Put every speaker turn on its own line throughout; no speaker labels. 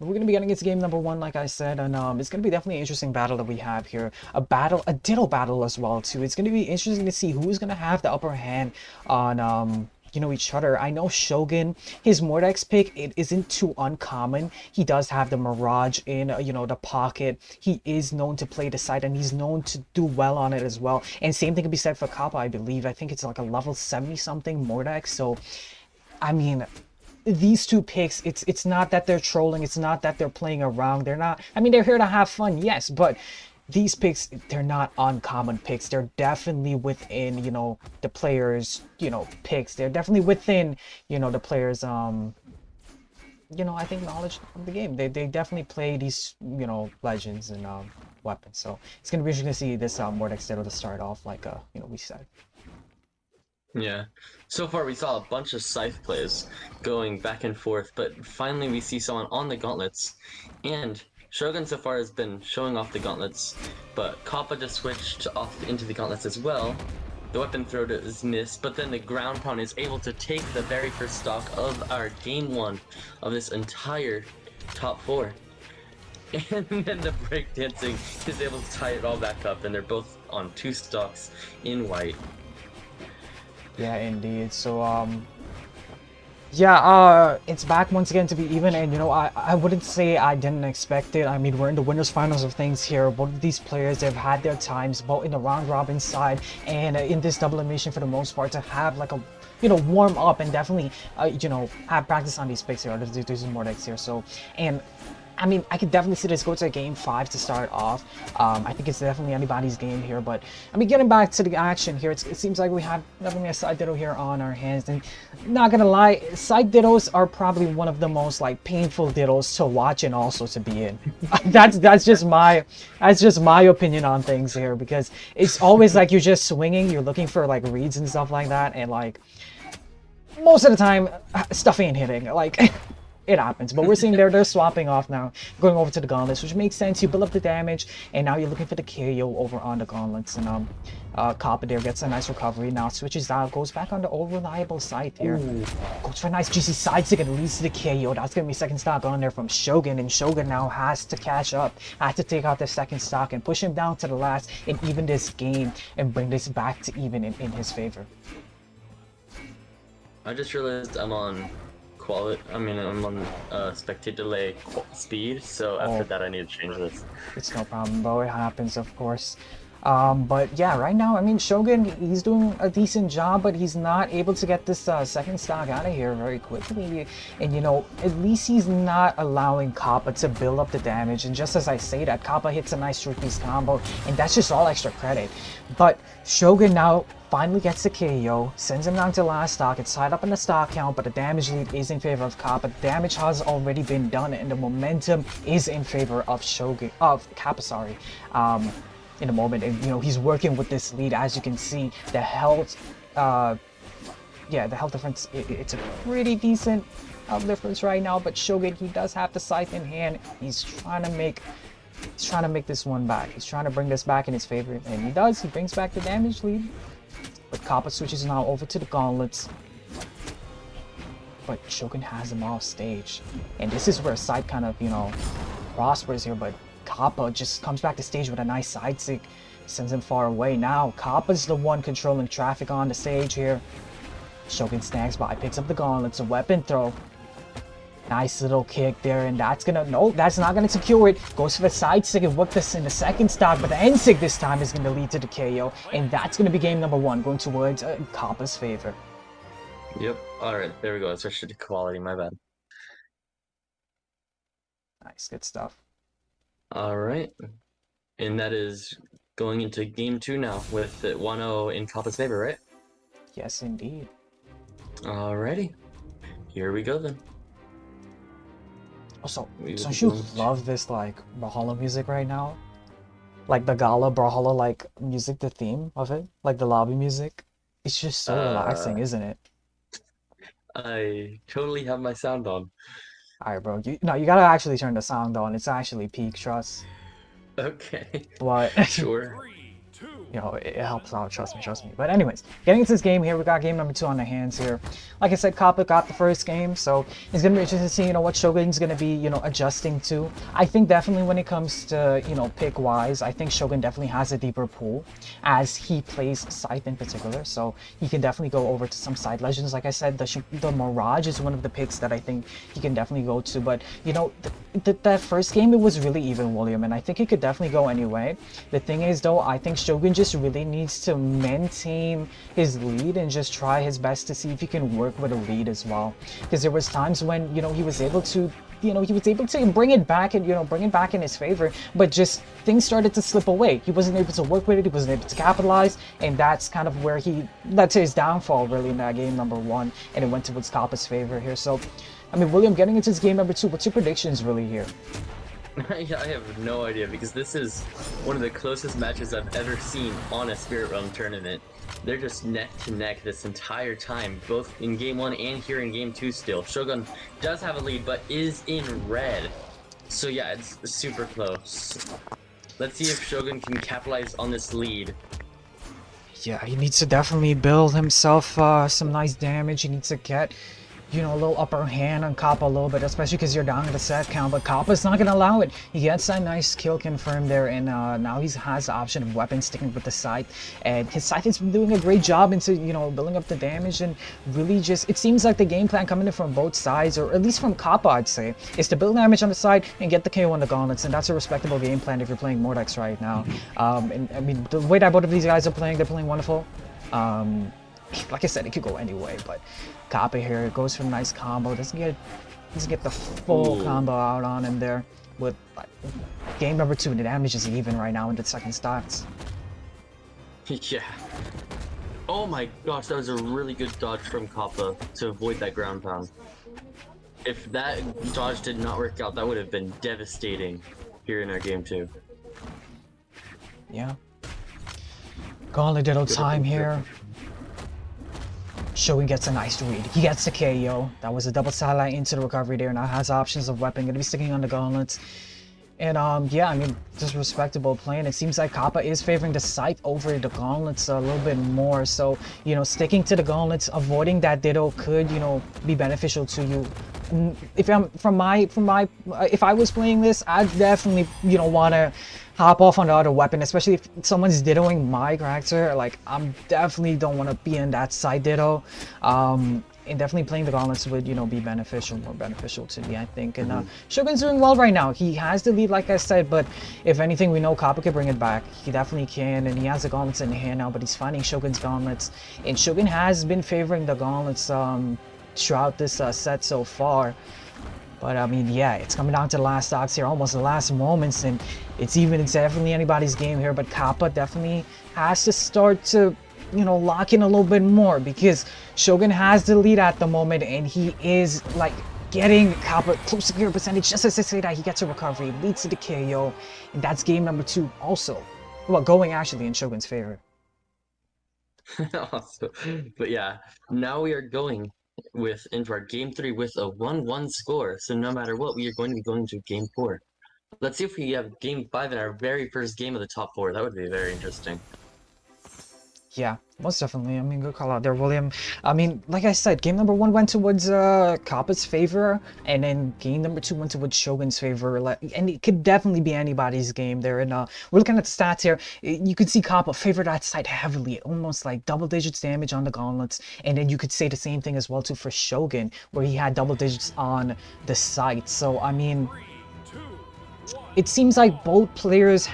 we're going to be getting into game number 1, like I said, and it's going to be definitely an interesting battle that we have here. A ditto battle as well, too. It's going to be interesting to see who's going to have the upper hand on, you know, each other. I know Shogun, his Mordex pick, it isn't too uncommon. He does have the Mirage in, you know, the pocket. He is known to play the side, and he's known to do well on it as well. And same thing can be said for Kappa, I believe. I think it's like a level 70-something Mordex, so, I mean, these two picks, it's not that they're trolling, it's not that they're playing around, they're not, I mean, they're here to have fun, yes, but these picks, they're not uncommon picks. They're definitely within, you know, the players, you know, picks. They're definitely within, you know, the players, you know, I think knowledge of the game. They definitely play these, you know, legends and weapons. So it's gonna be interesting to see this Mordex Ditto to start off, like you know, we said.
Yeah. So far, we saw a bunch of scythe plays going back and forth, but finally we see someone on the gauntlets. And Shogun so far has been showing off the gauntlets, but Kappa just switched off into the gauntlets as well. The weapon throw is missed, but then the ground pound is able to take the very first stock of our game 1 of this entire top 4. And then the breakdancing is able to tie it all back up, and they're both on 2 stocks in white.
Yeah, indeed. So yeah, it's back once again to be even, and you know, I wouldn't say I didn't expect it. I mean, we're in the winners finals of things here. Both of these players, they've had their times, both in the round robin side and in this double elimination for the most part, to have like a, you know, warm up and definitely you know, have practice on these picks here. There's more decks here, so, and I mean, I could definitely see this go to game 5 to start off. I think it's definitely anybody's game here, but I mean, getting back to the action here, it seems like we have definitely a side ditto here on our hands, and not gonna lie, side dittos are probably one of the most like painful dittos to watch and also to be in. That's just my opinion on things here, because it's always like you're just swinging, you're looking for like reads and stuff like that, and like most of the time stuff ain't hitting, like. It happens, but we're seeing they're swapping off now, going over to the gauntlets, which makes sense. You build up the damage, and now you're looking for the KO over on the gauntlets, and Kappa there gets a nice recovery, now switches out, goes back on the old reliable side here. Ooh. Goes for a nice juicy side stick and leads to the KO. That's gonna be second stock on there from Shogun, and Shogun now has to catch up, has to take out the second stock and push him down to the last and even this game and bring this back to even in his favor.
I just realized I'm on I'm on spectate delay speed, so after that I need to change this.
It's no problem, bro. It happens, of course. But yeah, right now, I mean, Shogun, he's doing a decent job, but he's not able to get this second stock out of here very quickly. And, you know, at least he's not allowing Kappa to build up the damage. And just as I say that, Kappa hits a nice three-piece combo, and that's just all extra credit. But Shogun now finally gets the KO, sends him down to last stock. It's tied up in the stock count, but the damage lead is in favor of Kappa. The damage has already been done, and the momentum is in favor of Kappa, sorry. In a moment, and you know, he's working with this lead. As you can see, the health yeah, the health difference, it's a pretty decent health difference right now, but Shogun, he does have the scythe in hand. He's trying to make this one back. He's trying to bring this back in his favor, and he does. He brings back the damage lead, but Kappa switches now over to the gauntlets, but Shogun has him off stage, and this is where side kind of, you know, prospers here, but Kappa just comes back to stage with a nice side stick, sends him far away. Now Kappa's the one controlling traffic on the stage here. Shogun snags by, picks up the gauntlets, a weapon throw. Nice little kick there, and that's not gonna secure it. Goes for the side stick and whip this in the second stock, but the end stick this time is gonna lead to the KO, and that's gonna be game number 1, going towards Kappa's favor.
Yep. Alright, there we go. I switched to quality, my bad.
Nice, good stuff.
Alright. And that is going into game 2 now with 1-0 in Kappa's favor, right?
Yes, indeed.
Alrighty. Here we go then.
Also, don't you love this like brawlhalla music right now? Like the gala brawlhalla like music, the theme of it, like the lobby music. It's just so relaxing, isn't it?
I totally have my sound on.
Alright, bro. You gotta actually turn the sound on. It's actually peak, trust.
Okay.
What?
Sure.
you know, it helps out, trust me. But anyways, getting into this game here, we got game number 2 on the hands here. Like I said, Kappa got the first game, so it's gonna be interesting to see, you know, what Shogun's gonna be, you know, adjusting to. I think definitely when it comes to, you know, pick wise, I think Shogun definitely has a deeper pool as he plays Scythe in particular, so he can definitely go over to some side legends. Like I said, the Mirage is one of the picks that I think he can definitely go to, but you know, that first game, it was really even, William, and I think it could definitely go anyway. The thing is though, I think Shogun just really needs to maintain his lead and just try his best to see if he can work with a lead as well, because there was times when, you know, he was able to bring it back and, you know, bring it back in his favor, but just things started to slip away. He wasn't able to work with it, he wasn't able to capitalize, and that's kind of where that's his downfall really in that game number 1, and it went towards Kappa's favor here. So I mean, William, getting into this game number 2, what's your predictions really here?
I have no idea, because this is one of the closest matches I've ever seen on a Spirit Realm tournament. They're just neck to neck this entire time, both in game 1 and here in game 2 still. Shogun does have a lead, but is in red. So yeah, it's super close. Let's see if Shogun can capitalize on this lead.
Yeah, he needs to definitely build himself some nice damage. He needs to get, you know, a little upper hand on Kappa a little bit, especially because you're down at the set count, but Kappa's not going to allow it. He gets that nice kill confirmed there, and now he has the option of weapons sticking with the Scythe, and his Scythe has been doing a great job into, you know, building up the damage, and really just, it seems like the game plan coming in from both sides, or at least from Kappa, I'd say, is to build damage on the side and get the KO on the gauntlets, and that's a respectable game plan if you're playing Mordex right now. And I mean, the way that both of these guys are playing, they're playing wonderful. Like I said, it could go anyway, but Kappa here goes for a nice combo. Doesn't get the full combo out on him there. With game number 2, the damage is even right now in the second stocks.
Yeah. Oh my gosh, that was a really good dodge from Kappa to avoid that ground pound. If that dodge did not work out, that would have been devastating here in our game 2.
Yeah. Gauntlet little time here. Shogun gets a nice read. He gets the KO. That was a double satellite into the recovery there. Now has options of weapon. Gonna be sticking on the gauntlets. And yeah, I mean, just respectable playing. It seems like Kappa is favoring the Scythe over the gauntlets a little bit more. So, you know, sticking to the gauntlets, avoiding that Ditto could, you know, be beneficial to you. If I was playing this, I'd definitely, you know, want to hop off on the other weapon, especially if someone's dittoing my character. Like, I'm definitely don't want to be in that side ditto. And definitely playing the gauntlets would, you know, be more beneficial to me, I think. And Shogun's doing well right now. He has the lead, like I said, but if anything, we know Kappa can bring it back. He definitely can, and he has the gauntlets in hand now, but he's finding Shogun's gauntlets. And Shogun has been favoring the gauntlets throughout this set so far. But I mean, yeah, it's coming down to the last stocks here, almost the last moments, and it's definitely anybody's game here, but Kappa definitely has to start to, you know, lock in a little bit more, because Shogun has the lead at the moment, and he is like getting Kappa close to clear percentage. Just as I say that, he gets a recovery, leads to the KO, and that's game number 2 also. Well, going actually in Shogun's favor.
Awesome. But yeah, now we are going into our game 3 with a 1-1 score. So no matter what, we are going to be going to game 4. Let's see if we have game 5 in our very first game of the top 4. That would be very interesting.
Yeah, most definitely. I mean, good call out there, William. I mean, like I said, game number 1 went towards Kappa's favor, and then game number 2 went towards Shogun's favor. And it could definitely be anybody's game there. And we're looking at the stats here. You could see Kappa favored that side heavily, almost like double digits damage on the gauntlets. And then you could say the same thing as well too for Shogun, where he had double digits on the side. So I mean, it seems like both players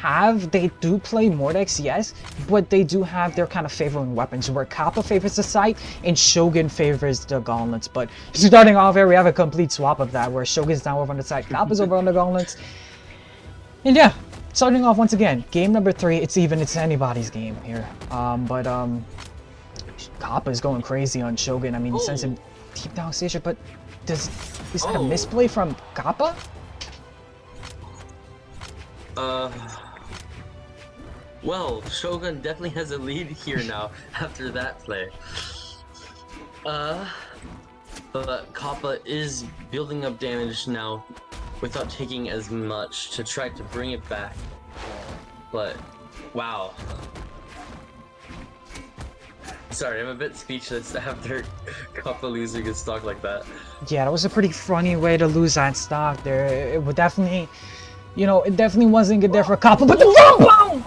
they do play Mordex, yes, but they do have their kind of favoring weapons, where Kappa favors the Scythe and Shogun favors the gauntlets. But starting off here, we have a complete swap of that, where Shogun's now over on the side, Kappa's over on the gauntlets. And yeah, starting off once again, game number 3, it's anybody's game here. Kappa is going crazy on Shogun. I mean, he sends him deep down station, but is that a misplay from Kappa?
Well, Shogun definitely has a lead here now after that play. But Kappa is building up damage now without taking as much to try to bring it back. But, wow. Sorry, I'm a bit speechless to have their Kappa losing his stock like that.
Yeah, that was a pretty funny way to lose that stock there. It would definitely, you know, it definitely wasn't good there for Kappa, but the wrong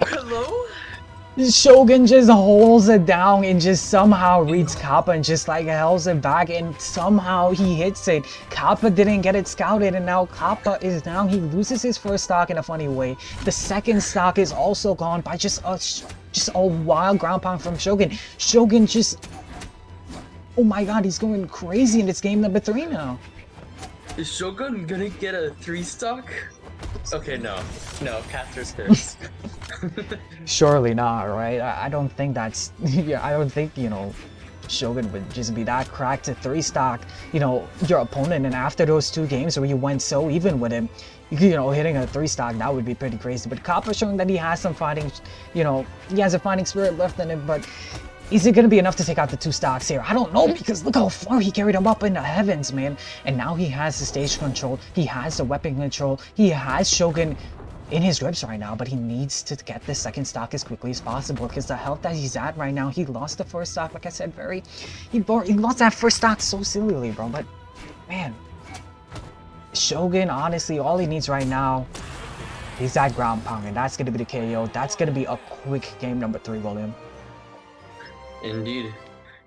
Hello?
Shogun just holds it down and just somehow reads Kappa and just like holds it back, and somehow he hits it. Kappa didn't get it scouted, and now Kappa is down. He loses his first stock in a funny way. The second stock is also gone by just a wild ground pound from Shogun. Shogun just, oh my god, he's going crazy in this game number 3 now.
Is Shogun gonna get a 3 stock? Okay, no, Caster's curse.
Surely not, right? I don't think that's, yeah, I don't think, you know, Shogun would just be that cracked to 3 stock, you know, your opponent, and after those 2 games where you went so even with him, you know, hitting a 3 stock, that would be pretty crazy. But Kappa showing that he has some fighting, you know, he has a fighting spirit left in him, but is it going to be enough to take out the 2 stocks here? I don't know, because look how far he carried him up in the heavens, man. And now he has the stage control, he has the weapon control, he has Shogun in his grips right now, but he needs to get the second stock as quickly as possible, because the health that he's at right now, he lost the first stock, like I said, he lost that first stock so sillily, bro. But man, Shogun, honestly, all he needs right now is that ground pound, and that's gonna be the KO. That's gonna be a quick game number 3, William.
Indeed.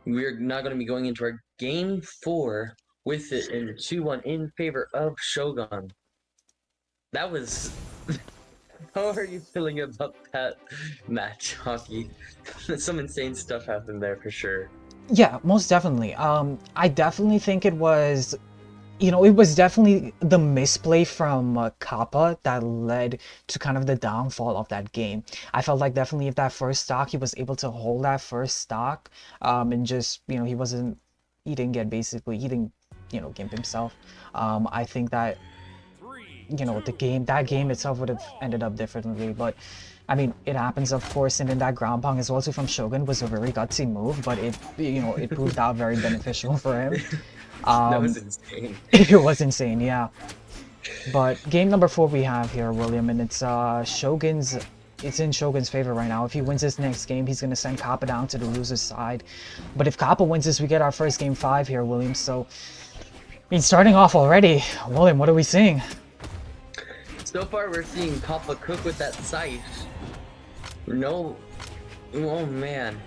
We're now going to be going into our game 4 with it in 2-1 in favor of Shogun. That was... How are you feeling about that match, Hockey? Some insane stuff happened there for sure.
Yeah, most definitely. I definitely think it was, you know, it was definitely the misplay from Kappa that led to kind of the downfall of that game. I felt like definitely if that first stock, he was able to hold that first stock, and just, you know, he didn't get basically, he didn't, you know, gimp himself. I think that, you know, that game itself would have ended up differently, but I mean, it happens, of course. And then that ground pound as well too from Shogun was a very gutsy move, but it, you know, it proved out very beneficial for him.
That was insane.
It was insane, yeah. But game number 4 we have here, William, and it's it's in Shogun's favor right now. If he wins this next game, he's gonna send Kappa down to the loser's side. But if Kappa wins this, we get our first game 5 here, William. So, I mean, starting off already, William, what are we seeing?
So far, we're seeing Kappa cook with that scythe. No, oh man.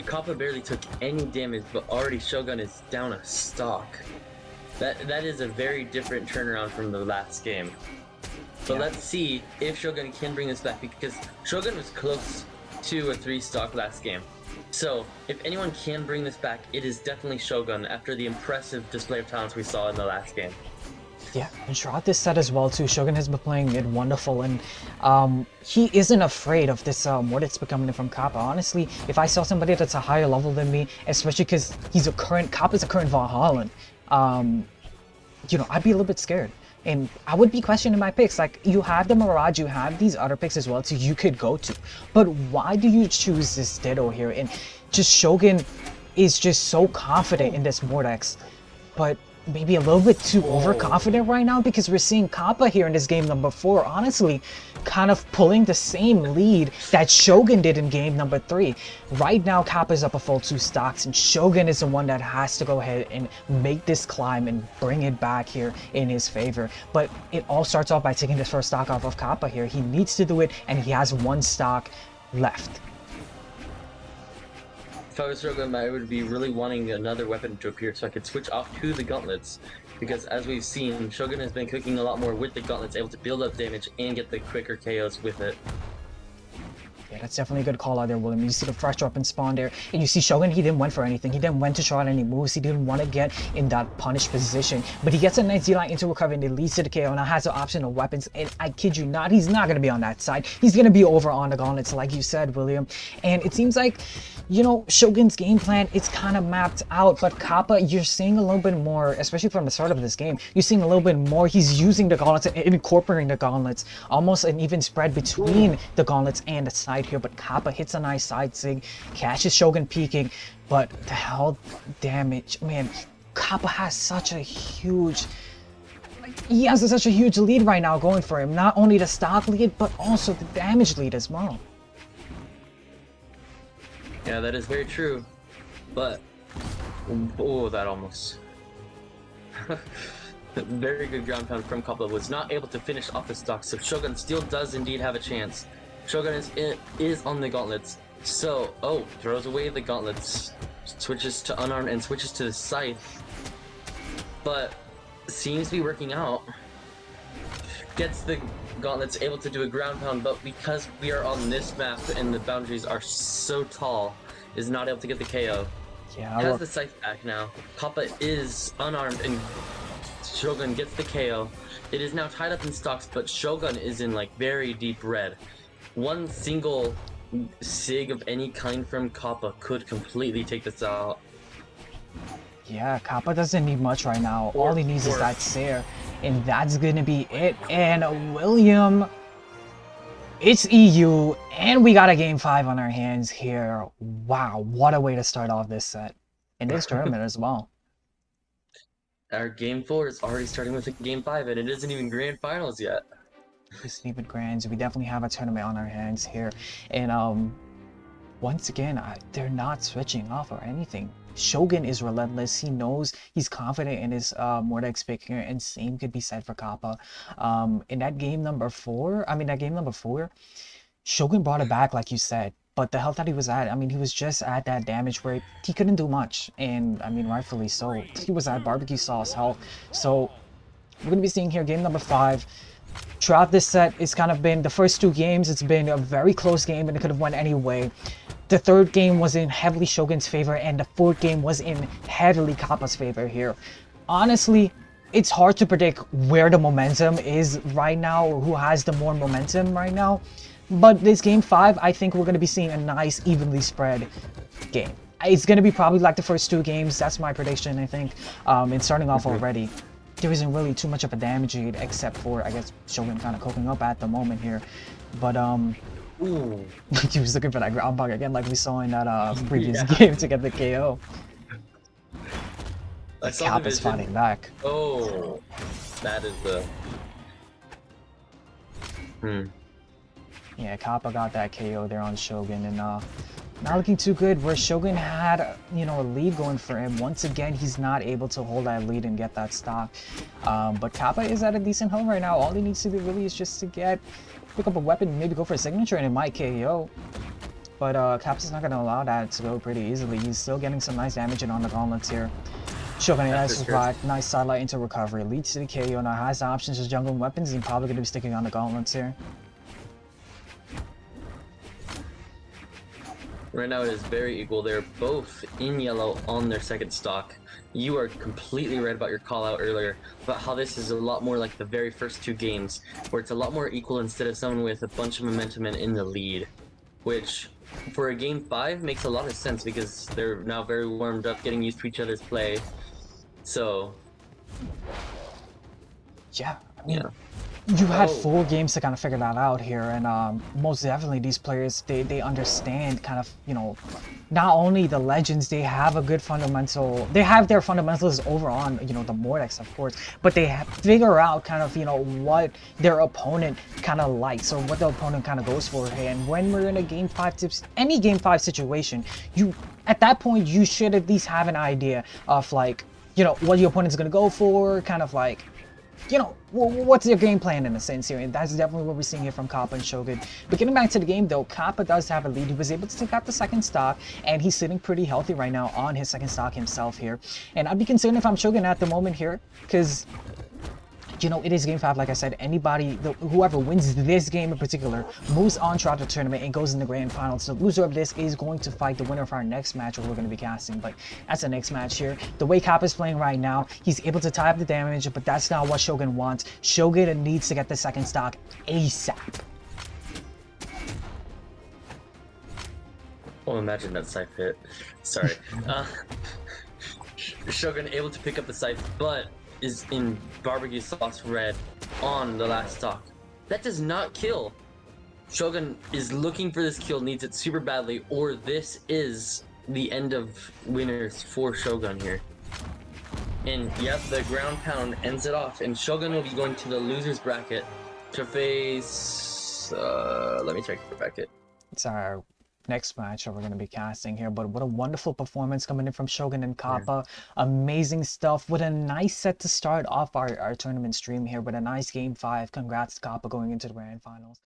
Kappa barely took any damage, but already Shogun is down a stock. That is a very different turnaround from the last game. But
Yeah.
let's see if Shogun can bring this back, because Shogun was close to a 3 stock last game. So if anyone can bring this back, it is definitely Shogun after the impressive display of talents we saw in the last game.
Yeah, and throughout this set as well too, Shogun has been playing it wonderful, and he isn't afraid of this what it's becoming from Kappa. Honestly, if I saw somebody that's a higher level than me, especially because Kappa's a current Valhallan, you know, I'd be a little bit scared. And I would be questioning my picks. Like, you have the Mirage, you have these other picks as well too you could go to. But why do you choose this Ditto here? And just Shogun is just so confident in this Mordex, but maybe a little bit too overconfident right now, because we're seeing Kappa here in this game number 4, honestly, kind of pulling the same lead that Shogun did in game number 3. Right now, Kappa's up a full 2 stocks, and Shogun is the one that has to go ahead and make this climb and bring it back here in his favor. But it all starts off by taking this first stock off of Kappa here. He needs to do it, and he has 1 stock left.
If I was Shogun, I would be really wanting another weapon to appear so I could switch off to the gauntlets. Because as we've seen, Shogun has been cooking a lot more with the gauntlets, able to build up damage and get the quicker KOs with it.
Yeah, that's definitely a good call out there, William. You see the fresh drop and spawn there, and you see Shogun, he didn't went for anything. He didn't went to try out any moves. He didn't want to get in that punished position. But he gets a nice D-line into recovery, and it leads to the KO, and has the option of weapons. And I kid you not, he's not going to be on that side. He's going to be over on the gauntlets, like you said, William. And it seems like, you know, Shogun's game plan, it's kind of mapped out. But Kappa, you're seeing a little bit more, especially from the start of this game, you're seeing a little bit more. He's using the gauntlets and incorporating the gauntlets. Almost an even spread between the gauntlets and the side here. But Kappa hits a nice side sig, catches Shogun peeking, but the health damage, man, Kappa has such a huge, he has such a huge lead right now going for him. Not only the stock lead, but also the damage lead as well.
Yeah, that is very true. But oh, that almost. Very good ground pound from Kappa. Was not able to finish off the stock, so Shogun still does indeed have a chance. Shogun is on the gauntlets. So, oh, throws away the gauntlets, switches to unarmed and switches to the scythe. But seems to be working out. Gets the gauntlets, able to do a ground pound, but because we are on this map and the boundaries are so tall, is not able to get the KO.
Yeah,
Has the scythe back now. Kappa is unarmed and Shogun gets the KO. It is now tied up in stocks, but Shogun is in like very deep red. One single sig of any kind from Kappa could completely take this out.
Yeah, Kappa doesn't need much right now. All he needs is that Sair, and that's gonna be it. And William, it's EU, and we got a game 5 on our hands here. Wow, what a way to start off this set. And this tournament as well.
Our game 4 is already starting with a game 5, and it isn't even grand finals yet.
It's even grands. We definitely have a tournament on our hands here. And once again, they're not switching off or anything. Shogun is relentless. He knows, he's confident in his Mordex pick here, and same could be said for Kappa. In that game number 4, Shogun brought it back like you said, but the health that he was at, I mean, he was just at that damage where he couldn't do much, and I mean, rightfully so. He was at barbecue sauce health. So we're gonna be seeing here game number 5. Throughout this set, it's kind of been the first 2 games, it's been a very close game and it could have went any way. The third game was in heavily Shogun's favor, and the fourth game was in heavily Kappa's favor here. Honestly, it's hard to predict where the momentum is right now, or who has the more momentum right now. But this game 5, I think we're going to be seeing a nice, evenly spread game. It's going to be probably like the first 2 games. That's my prediction, I think. And starting off already, there isn't really too much of a damage lead, except for, I guess, Shogun kind of cooking up at the moment here. But,
Ooh.
he was looking for that ground bug again, like we saw in that previous game to get the KO. Kappa's fighting back.
Oh, that is the.
Yeah, Kappa got that KO there on Shogun, and not looking too good. Where Shogun had, you know, a lead going for him. Once again, he's not able to hold that lead and get that stock. But Kappa is at a decent health right now. All he needs to do really is just to pick up a weapon, maybe go for a signature, and it might KO. But Kappa's not going to allow that to go pretty easily. He's still getting some nice damage in on the gauntlets here. Shogun, nice sidelight into recovery. Leads to the KO. Now has the options of jungling weapons, and probably going to be sticking on the gauntlets here.
Right now it is very equal. They're both in yellow on their second stock. You are completely right about your call out earlier about how this is a lot more like the very first 2 games, where it's a lot more equal instead of someone with a bunch of momentum and in the lead, which for a game 5 makes a lot of sense because they're now very warmed up, getting used to each other's play. So
yeah, I mean, you had 4 games to kind of figure that out here, and most definitely these players, they understand kind of, you know, not only the legends, they have a good fundamental, they have their fundamentals over on, you know, the Mordex, of course, but they figure out kind of, you know, what their opponent kind of likes or what the opponent kind of goes for here. And when we're in a game 5 tips, any game 5 situation, at that point you should at least have an idea of, like, you know, what your opponent's gonna go for, kind of like, you know, what's your game plan in a sense here, and that's definitely what we're seeing here from Kappa and Shogun. But getting back to the game though, Kappa does have a lead. He was able to take out the second stock, and he's sitting pretty healthy right now on his second stock himself here. And I'd be concerned if I'm Shogun at the moment here, because, you know, it is game 5, like I said. Whoever wins this game in particular moves on throughout the tournament and goes in the grand finals. The loser of this is going to fight the winner of our next match, where we're going to be casting. But that's the next match here. The way Kappa's playing right now, he's able to tie up the damage, but that's not what Shogun wants. Shogun needs to get the second stock ASAP.
Oh, imagine that scythe hit. Sorry. Shogun able to pick up the scythe, but is in barbecue sauce red on the last stock. That does not kill. Shogun is looking for this kill, needs it super badly, or this is the end of winners for Shogun here. And yep, the ground pound ends it off, and Shogun will be going to the losers bracket to face let me check the bracket.
It's our next match that we're going to be casting here. But what a wonderful performance coming in from Shogun and
Yeah.
Kappa. Amazing stuff. What a nice set to start off our tournament stream here with a nice game 5. Congrats, Kappa, going into the grand finals.